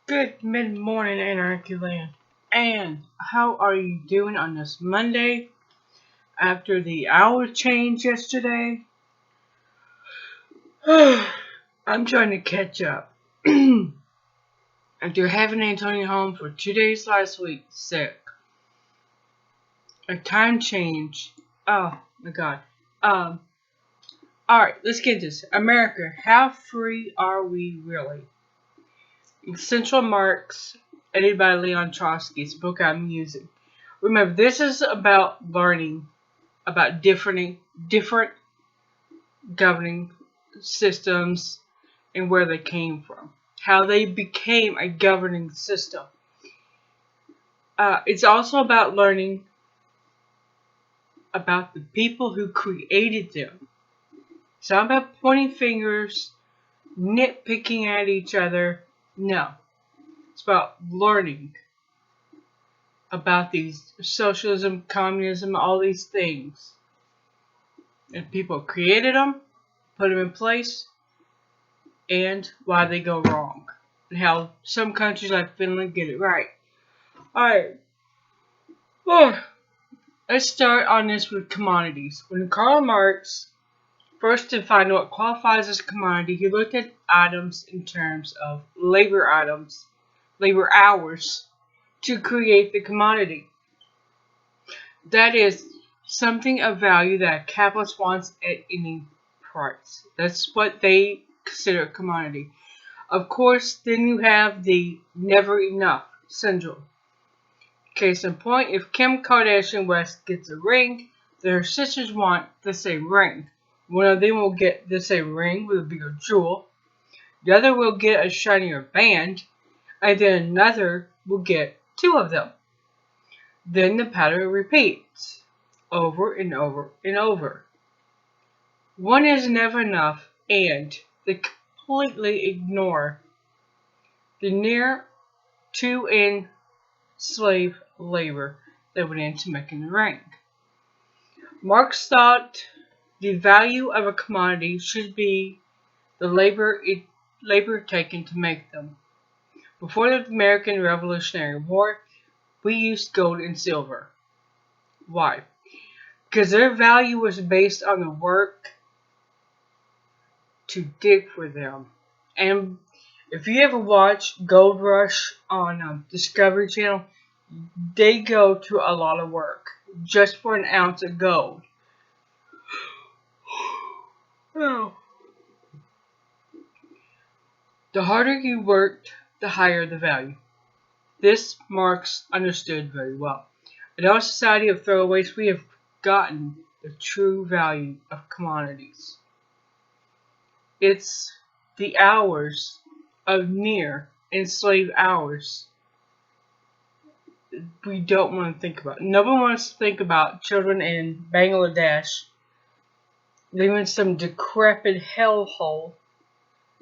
Good mid-morning, Anarchy Land. And how are you doing on this Monday after the hour change yesterday? I'm trying to catch up. After having Antonio home for 2 days last week, sick. A time change. Oh my god. Alright, let's get this. America, how free are we really? Central Marx, edited by Leon Trotsky's book I'm using. Remember, this is about learning about different governing systems and where they came from, how they became a governing system. It's also about learning about the people who created them. It's not about pointing fingers, nitpicking at each other. No. It's about learning about these socialism, communism, all these things. And people created them, put them in place, and why they go wrong. And how some countries like Finland get it right. Alright. Let's start on this with commodities. When Karl Marx first defined what qualifies as a commodity, he looked at items in terms of labor hours, to create the commodity. That is something of value that a capitalist wants at any price. That's what they consider a commodity. Of course, then you have the never enough syndrome. Case in point, if Kim Kardashian West gets a ring, their sisters want the same ring. One of them will get the same ring with a bigger jewel. The other will get a shinier band. And then another will get two of them. Then the pattern repeats over and over and over. One is never enough, and they completely ignore the near to enslaved labor that went into making the ring. Marx thought the value of a commodity should be the labor taken to make them. Before the American Revolutionary War, we used gold and silver. Why? Because their value was based on the work to dig for them. And if you ever watch Gold Rush on Discovery Channel, they go to a lot of work just for an ounce of gold. Oh. The harder you worked, the higher the value. This Marx understood very well. In our society of throwaways, we have forgotten the true value of commodities. It's the hours of near enslaved hours we don't want to think about. No one wants to think about children in Bangladesh living some decrepit hellhole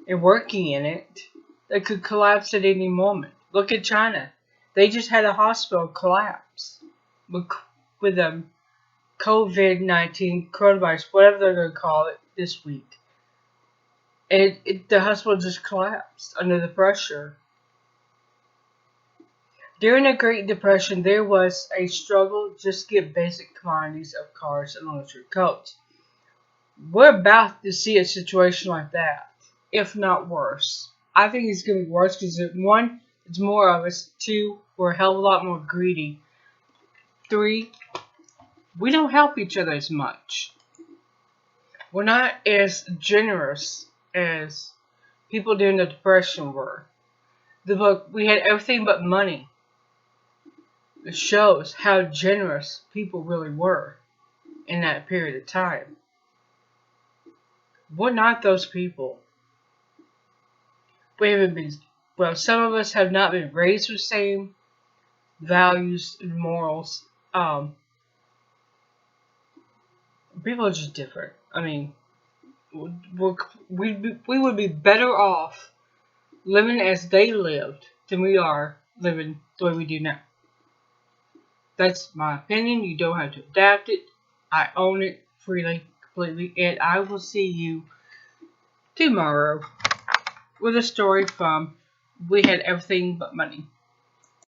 and working in it that could collapse at any moment. Look at China. They just had a hospital collapse with COVID-19, coronavirus, whatever they're going to call it, this week. And the hospital just collapsed under the pressure. During the Great Depression, there was a struggle just to get basic commodities of cars and electric coats. We're about to see a situation like that, if not worse. I think it's going to be worse because, one, it's more of us. Two, we're a hell of a lot more greedy. Three, we don't help each other as much. We're not as generous as people during the Depression were. The book, We Had Everything But Money. It shows how generous people really were in that period of time. We're not those people. We haven't been, some of us have not been raised with the same values and morals. People are just different. I mean, we would be better off living as they lived than we are living the way we do now. That's my opinion. You don't have to adapt it. I own it freely, completely, and I will see you tomorrow with a story from we had everything but money.